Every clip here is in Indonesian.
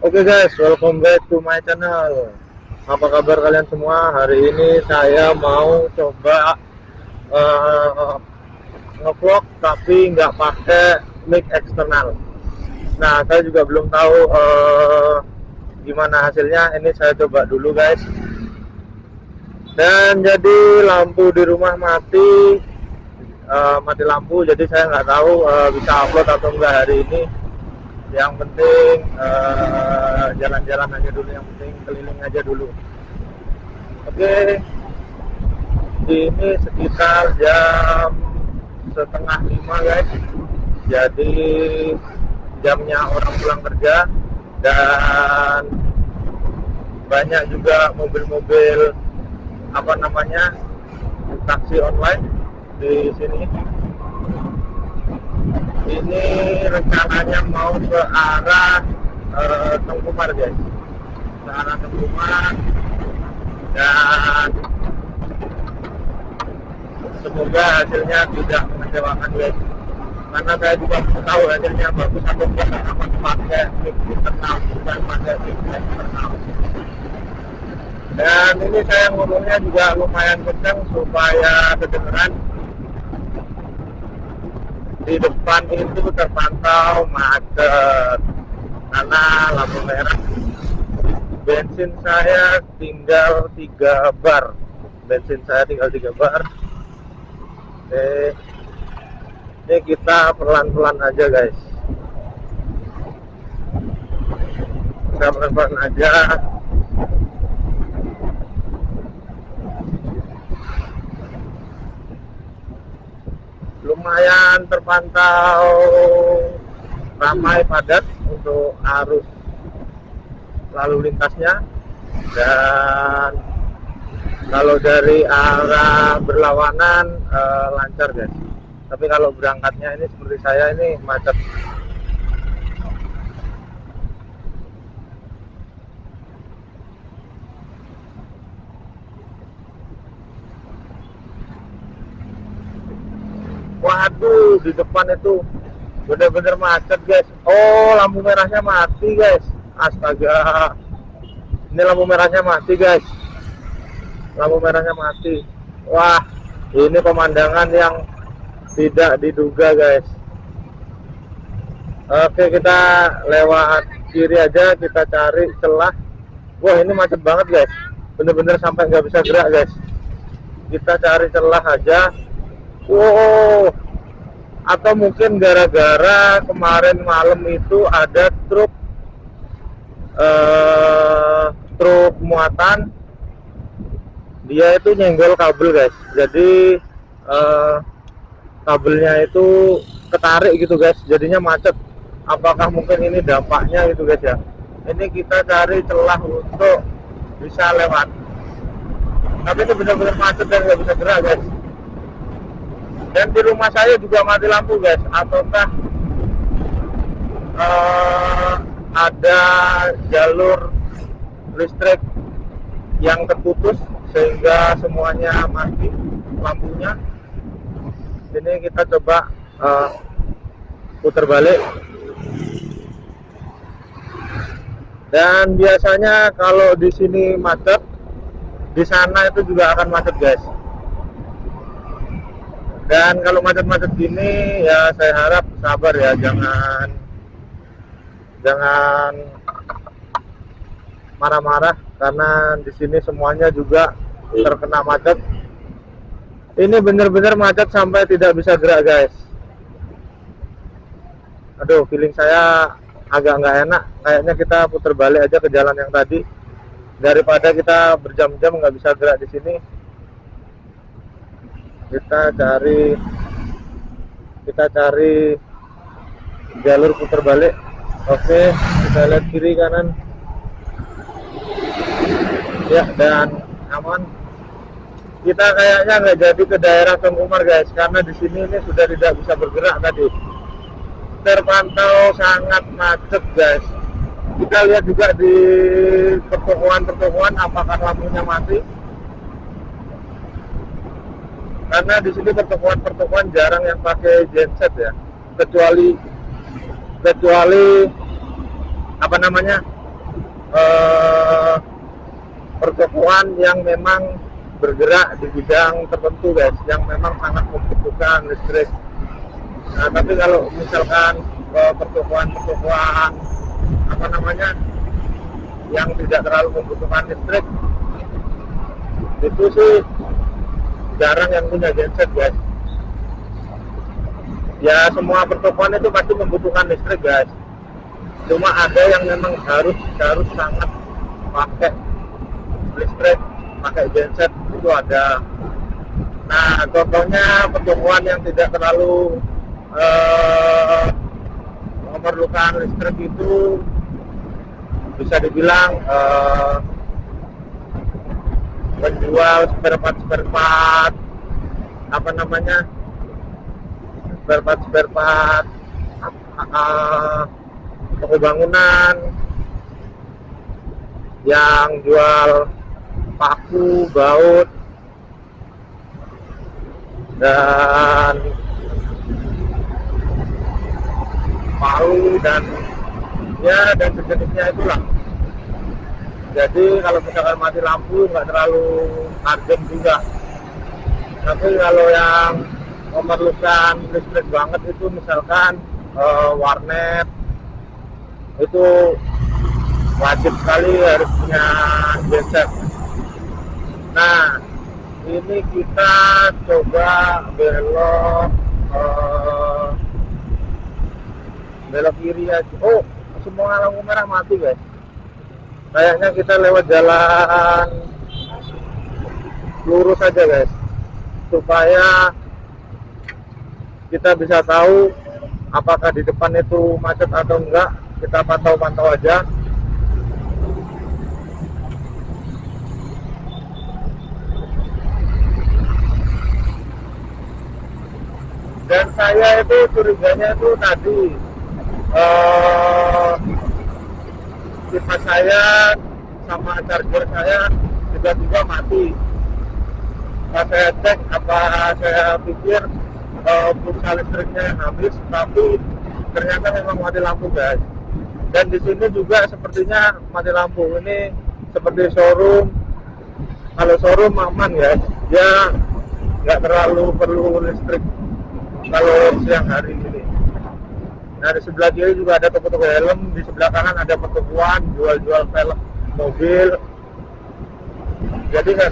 Oke guys, welcome back to my channel. Apa kabar kalian semua? Hari ini saya mau coba ngevlog tapi nggak pakai mic eksternal. Nah, saya juga belum tahu gimana hasilnya. Ini saya coba dulu guys. Dan jadi lampu di rumah mati, mati lampu. Jadi saya nggak tahu bisa upload atau enggak hari ini. Yang penting jalan-jalan aja dulu, yang penting keliling aja dulu. Oke, ini sekitar jam setengah 5 guys, jadi jamnya orang pulang kerja, dan banyak juga mobil-mobil apa namanya taksi online di sini. Ini rencananya mau ke arah Tengkumar guys, ke arah Tengkumar, dan semoga hasilnya tidak mengecewakan guys, karena saya juga belum tahu hasilnya bagus atau enggak karena pakai mic internal bukan pakai mic eksternal. Dan ini saya ngomongnya juga lumayan kencang supaya kedengeran. Di depan itu terpantau macet karena lampu merah. Bensin saya tinggal 3 bar. Oke. Ini kita pelan-pelan aja guys. Kita pelan-pelan aja. Lumayan terpantau ramai padat untuk arus lalu lintasnya, dan kalau dari arah berlawanan lancar guys, tapi kalau berangkatnya ini seperti saya ini macet. Waduh, di depan itu bener-bener macet guys. Oh, lampu merahnya mati guys. Astaga, ini lampu merahnya mati guys. Lampu merahnya mati. Wah, ini pemandangan yang tidak diduga guys. Oke, kita lewat kiri aja, kita cari celah. Wah, ini macet banget guys, bener-bener sampai nggak bisa gerak guys. Kita cari celah aja. Wow, atau mungkin gara-gara kemarin malam itu ada truk muatan, dia itu nyenggol kabel guys, jadi kabelnya itu ketarik gitu guys, jadinya macet. Apakah mungkin ini dampaknya gitu guys ya. Ini kita cari celah untuk bisa lewat, tapi ini benar-benar macet dan nggak bisa gerak guys. Dan di rumah saya juga mati lampu guys. Ataukah ada jalur listrik yang terputus sehingga semuanya mati lampunya. Ini kita coba putar balik. Dan biasanya kalau di sini macet, di sana itu juga akan macet guys. Dan kalau macet-macet gini ya saya harap sabar ya, jangan marah-marah karena di sini semuanya juga terkena macet. Ini benar-benar macet sampai tidak bisa gerak guys. Aduh, feeling saya agak nggak enak. Kayaknya kita putar balik aja ke jalan yang tadi daripada kita berjam-jam nggak bisa gerak di sini. Kita cari jalur putar balik. Oke, kita lihat kiri kanan ya, dan aman. Kita kayaknya nggak jadi ke daerah Tengkumar guys, karena di sini ini sudah tidak bisa bergerak tadi, terpantau sangat macet guys. Kita lihat juga di pertokoan apakah lampunya mati. Karena di sini pertokoan jarang yang pakai genset ya, kecuali apa namanya eh, pertokoan yang memang bergerak di bidang tertentu guys, yang memang sangat membutuhkan listrik. Nah tapi kalau misalkan pertokoan apa namanya yang tidak terlalu membutuhkan listrik, itu sih jarang yang punya genset guys. Ya semua pertokoan itu pasti membutuhkan listrik guys, cuma ada yang memang harus sangat pakai listrik, pakai genset itu ada. Nah contohnya pertokoan yang tidak terlalu memerlukan listrik itu bisa dibilang menjual spare part apa namanya spare part toko bangunan yang jual paku, baut, dan palu dan sejenisnya itulah. Jadi kalau misalkan mati lampu nggak terlalu urgent juga. Tapi kalau yang memerlukan listrik banget itu misalkan warnet, itu wajib sekali harus punya genset. Nah ini kita coba belok kiri aja. Oh semua lampu merah mati guys. Kayaknya kita lewat jalan lurus aja guys, supaya kita bisa tahu apakah di depan itu macet atau enggak. Kita pantau aja. Dan saya itu curiganya itu tadi kipas saya sama charger saya tiba-tiba mati. Pas saya cek, apa saya pikir pulsa listriknya yang habis, tapi ternyata memang mati lampu guys. Dan di sini juga sepertinya mati lampu. Ini seperti showroom. Kalau showroom aman guys, dia nggak terlalu perlu listrik kalau siang hari ini. Nah di sebelah kiri juga ada toko-toko helm, di sebelah kanan ada pertokoan jual velg mobil. Jadi nggak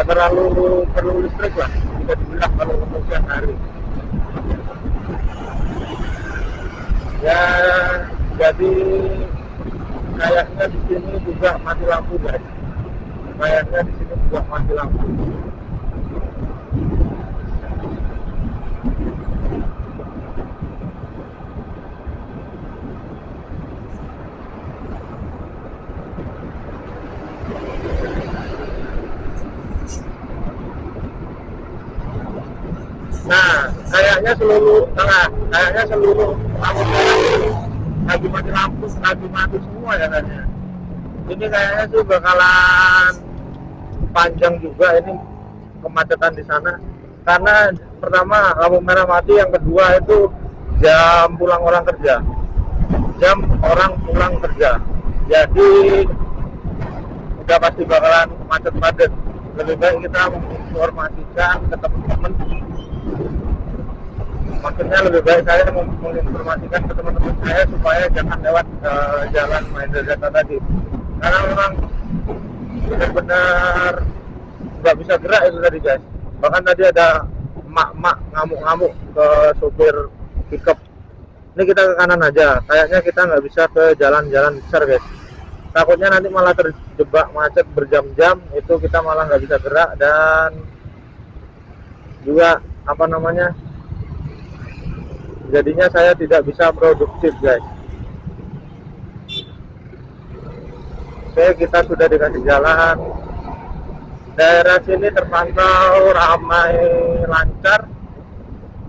terlalu perlu listrik lah, bisa dibilang kalau untuk siang hari. Ya jadi kayaknya di sini juga mati lampu guys. Kayaknya di sini juga mati lampu. Nah, kayaknya seluruh lampu lagi mati lampu, lagi mati semua ya kayaknya. Ini kayaknya sih bakalan panjang juga ini kemacetan di sana. Karena pertama lampu merah mati, yang kedua itu jam pulang orang kerja. Jam orang pulang kerja. Jadi udah pasti bakalan macet padat. Lebih baik kita menginformasikan ke teman-teman. Maksudnya lebih baik saya menginformasikan ke teman-teman saya supaya jangan lewat jalan Mahendra tadi, karena memang benar-benar nggak bisa gerak itu tadi guys. Bahkan tadi ada emak-emak ngamuk-ngamuk ke sopir pickup. Ini kita ke kanan aja, kayaknya kita nggak bisa ke jalan-jalan besar guys. Takutnya nanti malah terjebak macet berjam-jam, itu kita malah nggak bisa gerak. Dan juga apa namanya, jadinya saya tidak bisa produktif guys. Oke, kita sudah dikasih jalan. Daerah sini terpantau ramai lancar,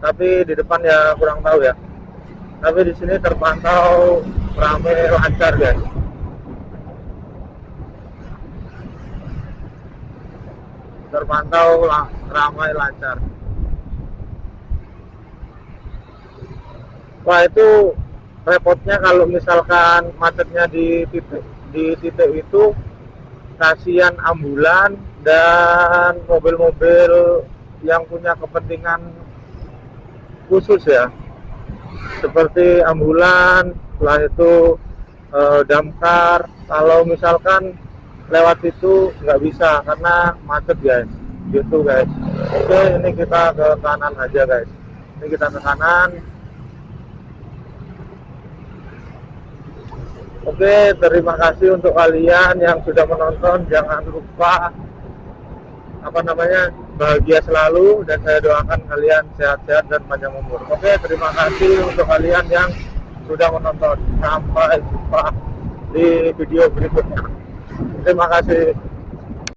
tapi di depan ya kurang tahu ya. Tapi di sini terpantau ramai lancar guys. Terpantau ramai lancar. Wah itu repotnya kalau misalkan macetnya di titik itu, kasihan ambulan dan mobil-mobil yang punya kepentingan khusus ya, seperti ambulan, setelah itu damkar. Kalau misalkan lewat situ nggak bisa karena macet guys, gitu guys. Oke, ini kita ke kanan aja guys, ini kita ke kanan. Oke, terima kasih untuk kalian yang sudah menonton. Jangan lupa bahagia selalu, dan saya doakan kalian sehat-sehat dan panjang umur. Oke, terima kasih untuk kalian yang sudah menonton. Sampai jumpa di video berikutnya. Terima kasih.